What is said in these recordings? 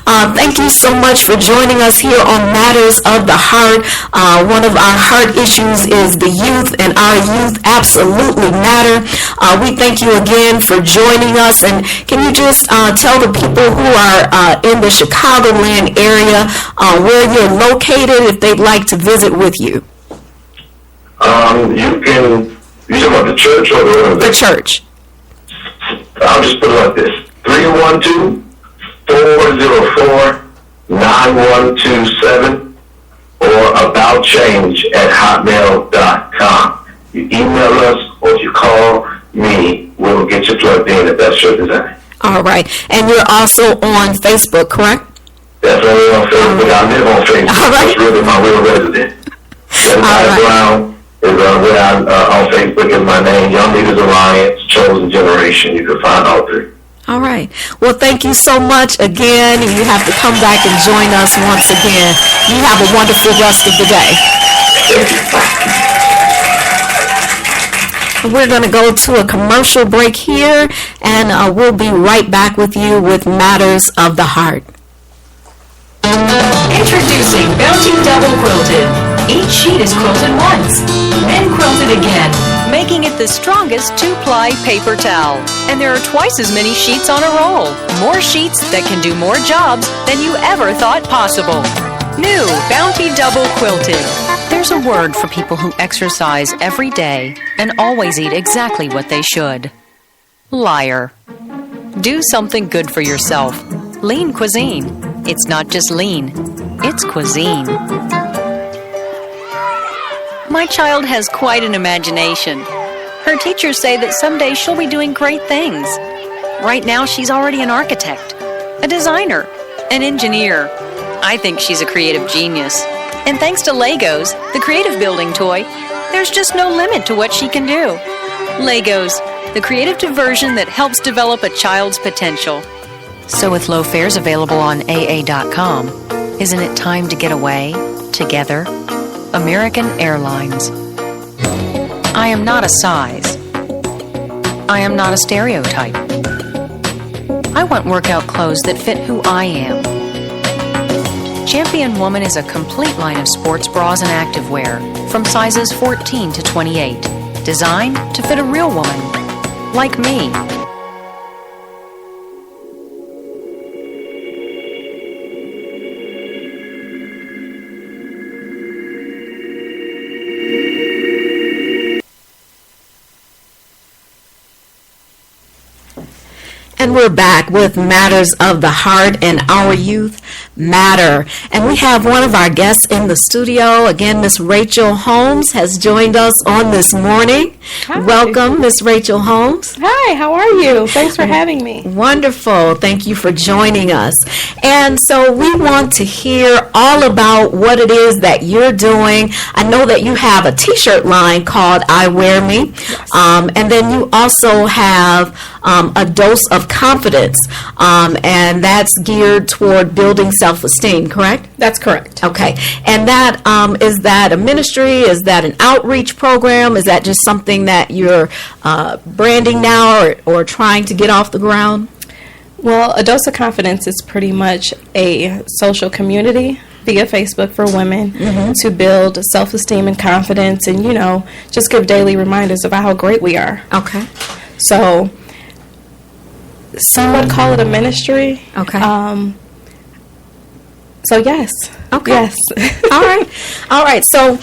Thank you so much for joining us here on Matters of the Heart. One of our heart issues is the youth, and our youth absolutely matter. We thank you again for joining us, and can you just tell the people who are in the Chicagoland area where you're located if they'd like to visit with you? You talking about the church or the church? I'll just put it like this: 312-404-9127 or abouttchange@hotmail.com. You email us or you call me, we'll get you plugged in at that shirt design. All right. And you're also on Facebook, correct? Definitely on Facebook. I live on Facebook. All right. That's really my real resident. Right. Brown is on Facebook is my name. Young Leaders Alliance, Chosen Generation. You can find all three. All right. Well, thank you so much again. You have to come back and join us once again. You have a wonderful rest of the day. We're going to go to a commercial break here, and we'll be right back with you with Matters of the Heart. Introducing Bounty Double Quilted. Each sheet is quilted once, then quilted again, making it the strongest 2-ply paper towel. And there are twice as many sheets on a roll. More sheets that can do more jobs than you ever thought possible. New Bounty Double Quilted. There's a word for people who exercise every day and always eat exactly what they should. Liar. Do something good for yourself. Lean cuisine. It's not just lean, it's cuisine. My child has quite an imagination. Her teachers say that someday she'll be doing great things. Right now, she's already an architect, a designer, an engineer. I think she's a creative genius. And thanks to Legos, the creative building toy, there's just no limit to what she can do. Legos, the creative diversion that helps develop a child's potential. So with low fares available on AA.com, isn't it time to get away together? American Airlines. I am not a size. I am not a stereotype. I want workout clothes that fit who I am. Champion Woman is a complete line of sports bras and activewear from sizes 14 to 28, designed to fit a real woman, like me. And we're back with Matters of the Heart, and our youth matter. And we have one of our guests in the studio. Again, Miss Rachel Holmes has joined us on this morning. Hi. Welcome, Miss Rachel Holmes. Hi, how are you? Thanks for having me. Wonderful. Thank you for joining us. And so we want to hear all about what it is that you're doing. I know that you have a t-shirt line called iWearmi. Yes. And then you also have a dose of confidence, and that's geared toward building self-esteem, correct? That's correct. Okay. And that is that a ministry? Is that an outreach program? Is that just something that you're branding now or trying to get off the ground? Well, A Dose of Confidence is pretty much a social community via Facebook for women to build self-esteem and confidence and, just give daily reminders about how great we are. Okay. So some would call it a ministry. Okay. So yes. Okay. Yes. All right. So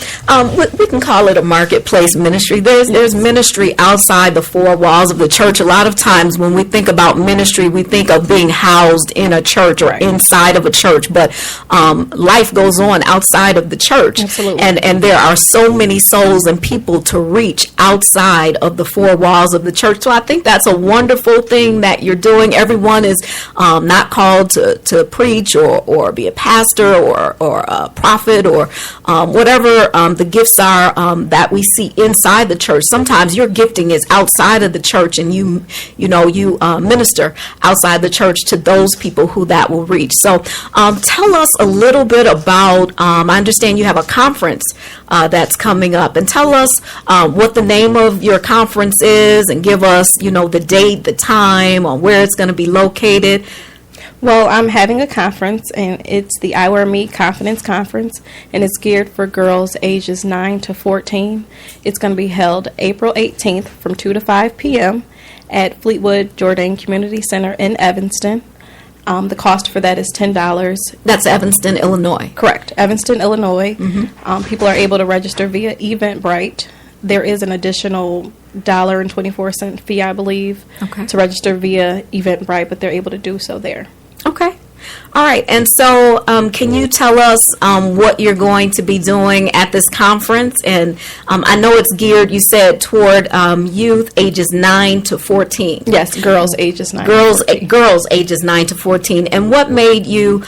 we can call it a marketplace ministry. There's ministry outside the four walls of the church. A lot of times when we think about ministry, we think of being housed in a church or inside of a church. But life goes on outside of the church. Absolutely. And there are so many souls and people to reach outside of the four walls of the church. So I think that's a wonderful thing that you're doing. Everyone is not called to preach or be a pastor or a prophet or whatever the gifts are that we see inside the church. Sometimes your gifting is outside of the church, and you minister outside the church to those people who that will reach. So tell us a little bit about, I understand you have a conference that's coming up, and tell us what the name of your conference is, and give us the date, the time, or where it's going to be located. Well, I'm having a conference, and it's the iWearmi Confidence Conference, and it's geared for girls ages 9 to 14. It's going to be held April 18th from 2 to 5 p.m. at Fleetwood Jourdain Community Center in Evanston. The cost for that is $10. That's Evanston, Illinois. Correct, Evanston, Illinois. People are able to register via Event Brite. There is an additional $1.24 fee, I believe, to register via Event Brite, but they're able to do so there. Okay. All right. And so can you tell us what you're going to be doing at this conference? And I know it's geared, you said, toward youth ages 9 to 14. Yes, girls ages 9 Girls, to 14. girls ages 9 to 14. And what made you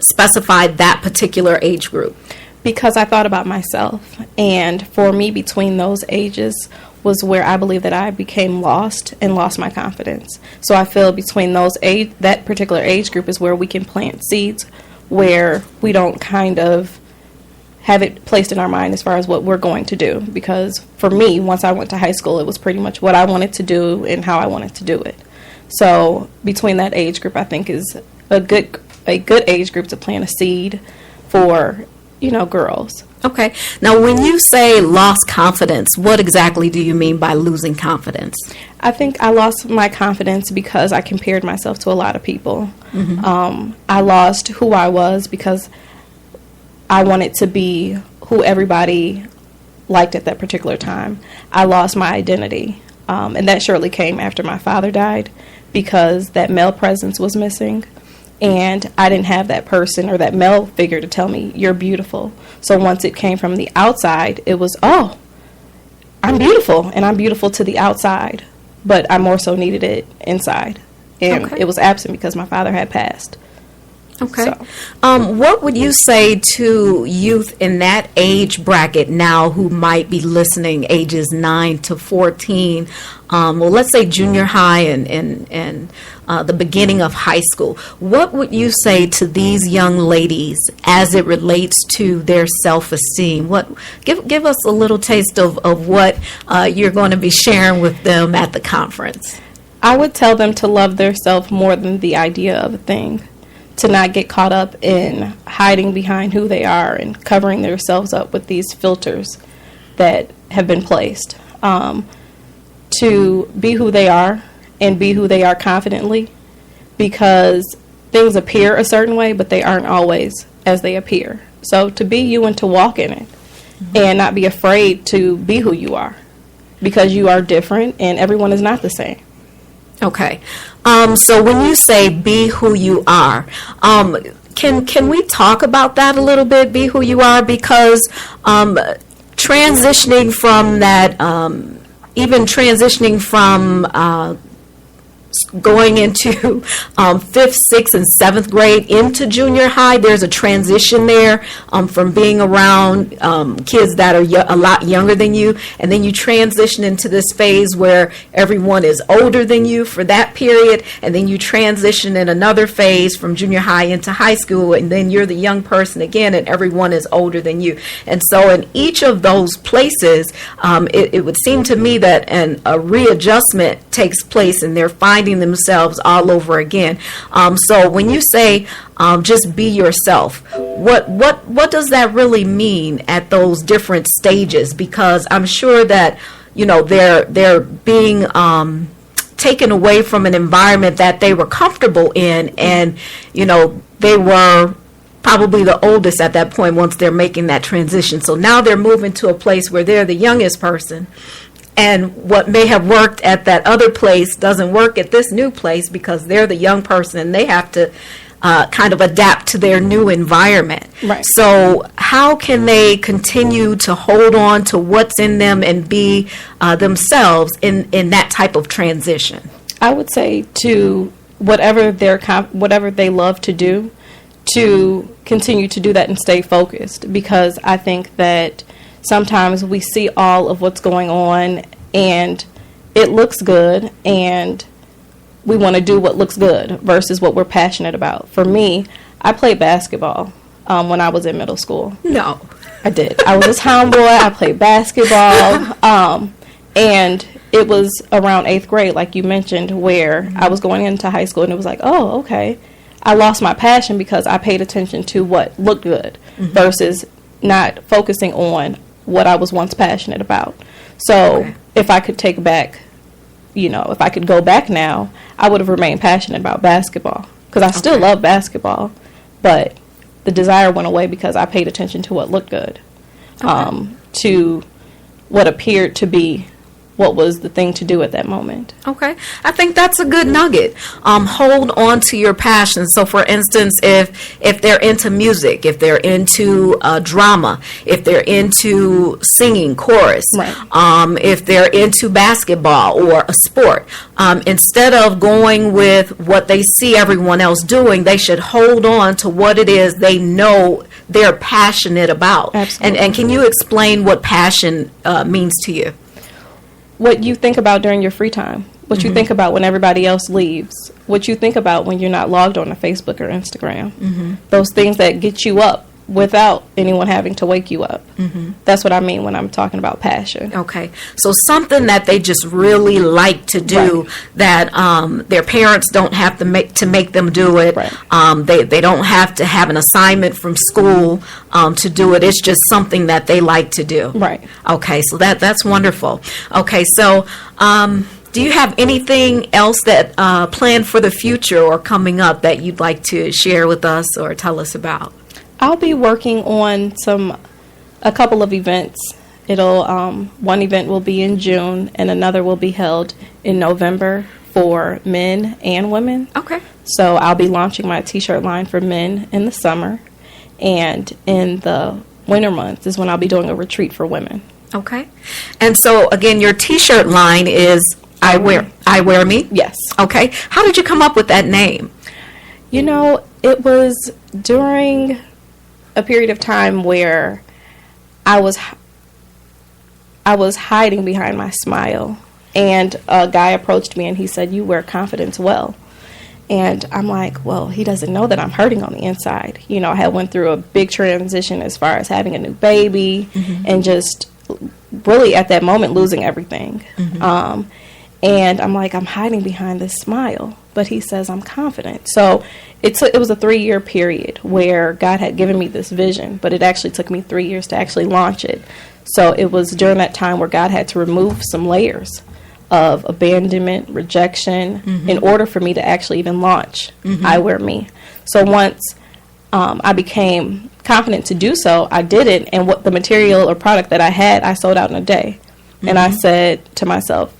specify that particular age group? Because I thought about myself, and for me, between those ages was where I believe that I became lost and lost my confidence. So I feel between that particular age group is where we can plant seeds, where we don't kind of have it placed in our mind as far as what we're going to do. Because for me, once I went to high school, it was pretty much what I wanted to do and how I wanted to do it. So between that age group, I think is a good age group to plant a seed for, girls. Okay. Now, when you say lost confidence, what exactly do you mean by losing confidence? I think I lost my confidence because I compared myself to a lot of people. I lost who I was because I wanted to be who everybody liked at that particular time. I lost my identity, and that surely came after my father died because that male presence was missing. And I didn't have that person or that male figure to tell me, you're beautiful. So once it came from the outside, it was, oh, I'm beautiful. And I'm beautiful to the outside. But I more so needed it inside. And it was absent because my father had passed. Okay. So. What would you say to youth in that age bracket now who might be listening, ages 9 to 14? Well, let's say junior high and the beginning of high school. What would you say to these young ladies as it relates to their self-esteem? Give us a little taste of what you're going to be sharing with them at the conference. I would tell them to love themselves more than the idea of a thing. To not get caught up in hiding behind who they are and covering themselves up with these filters that have been placed. To be who they are and be who they are confidently, because things appear a certain way, but they aren't always as they appear. So to be you and to walk in it and not be afraid to be who you are, because you are different and everyone is not the same. Okay. So when you say be who you are, can we talk about that a little bit, be who you are? Because transitioning from that, even transitioning from going into 5th, 6th, and 7th grade into junior high, there's a transition there from being around kids that are a lot younger than you, and then you transition into this phase where everyone is older than you for that period, and then you transition in another phase from junior high into high school, and then you're the young person again, and everyone is older than you. And so in each of those places, it would seem to me that a readjustment takes place, and they're finding themselves all over again. So when you say just be yourself, what does that really mean at those different stages? Because I'm sure that they're being taken away from an environment that they were comfortable in, and they were probably the oldest at that point once they're making that transition. So now they're moving to a place where they're the youngest person. And what may have worked at that other place doesn't work at this new place because they're the young person and they have to kind of adapt to their new environment. Right. So how can they continue to hold on to what's in them and be themselves in that type of transition? I would say to whatever they love to do, to continue to do that and stay focused, because I think that sometimes we see all of what's going on and it looks good and we want to do what looks good versus what we're passionate about. For me, I played basketball when I was in middle school. No. I did. I was a tomboy. I played basketball. And it was around 8th grade, like you mentioned, where I was going into high school, and it was like, oh, okay. I lost my passion because I paid attention to what looked good versus not focusing on what I was once passionate about. So if I could take back, if I could go back now, I would have remained passionate about basketball because I still love basketball, but the desire went away because I paid attention to what looked good, to what appeared to be what was the thing to do at that moment. Okay. I think that's a good nugget. Hold on to your passion. So, for instance, if they're into music, if they're into drama, if they're into singing, chorus, if they're into basketball or a sport, instead of going with what they see everyone else doing, they should hold on to what it is they know they're passionate about. Absolutely. And can you explain what passion means to you? What you think about during your free time, what you think about when everybody else leaves, what you think about when you're not logged on to Facebook or Instagram. Those things that get you up without anyone having to wake you up. That's what I mean when I'm talking about passion. Okay. So something that they just really like to do that their parents don't have to make them do it. They don't have to have an assignment from school to do it. It's just something that they like to do. Right. Okay. So that's wonderful. Okay. So do you have anything else that planned for the future or coming up that you'd like to share with us or tell us about? I'll be working on a couple of events. One event will be in June and another will be held in November for men and women. Okay. So I'll be launching my t-shirt line for men in the summer, and in the winter months is when I'll be doing a retreat for women. Okay. And so again, your t-shirt line is iWearmi? Yes. Okay. How did you come up with that name? It was during a period of time where I was hiding behind my smile, and a guy approached me and he said, "You wear confidence well." And I'm like, well, he doesn't know that I'm hurting on the inside. I had went through a big transition as far as having a new baby and just really at that moment losing everything. And I'm like, I'm hiding behind this smile. But he says I'm confident. So it was a 3-year period where God had given me this vision, but it actually took me 3 years to actually launch it. So it was during that time where God had to remove some layers of abandonment, rejection, in order for me to actually even launch iWearmi. So once I became confident to do so, I did it, and what the material or product that I had, I sold out in a day. And I said to myself,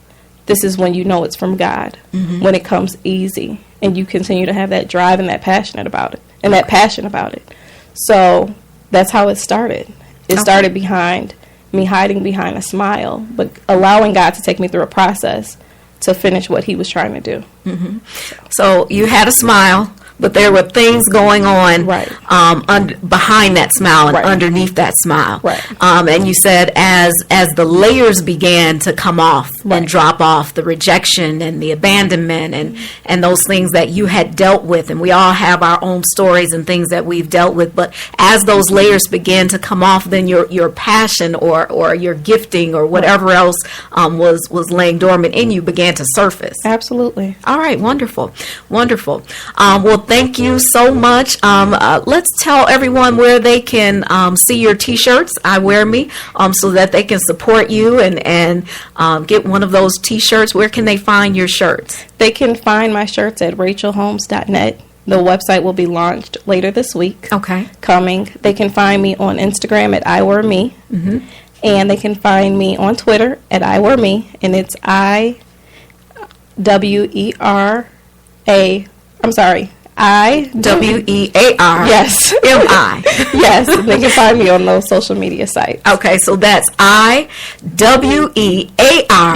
this is when you know it's from God, when it comes easy and you continue to have that drive and that passion about it. So that's how it started. It started behind me hiding behind a smile, but allowing God to take me through a process to finish what he was trying to do. So you had a smile, but there were things going on behind that smile and underneath that smile. And you said as the layers began to come off and drop off, the rejection and the abandonment and those things that you had dealt with, and we all have our own stories and things that we've dealt with, but as those layers began to come off, then your passion or your gifting or whatever else was laying dormant in you began to surface. Absolutely. All right, wonderful. Well, thank you so much. Let's tell everyone where they can see your T-shirts, iWearmi, so that they can support you and get one of those T-shirts. Where can they find your shirts? They can find my shirts at rachelholmes.net. The website will be launched later this week. Okay. They can find me on Instagram at iWearmi. And they can find me on Twitter at iWearmi, and it's iWear. Yes. M-I. Yes, they can find me on those social media sites. Okay, so that's iWear.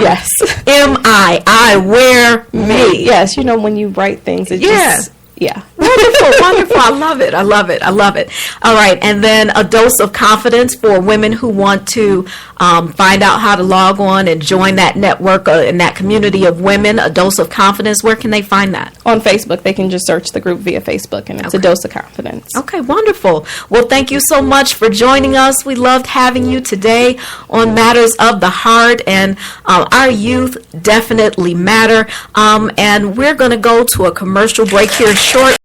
Yes. M-I. iWearmi. Yes, when you write things, it just, Right. wonderful, wonderful. I love it. I love it. I love it. All right. And then a dose of confidence for women who want to find out how to log on and join that network and that community of women. A dose of confidence. Where can they find that? On Facebook, they can just search the group via Facebook, and it's a dose of confidence. Okay, wonderful. Well, thank you so much for joining us. We loved having you today on Matters of the Heart, and our youth definitely matter. And we're going to go to a commercial break here short.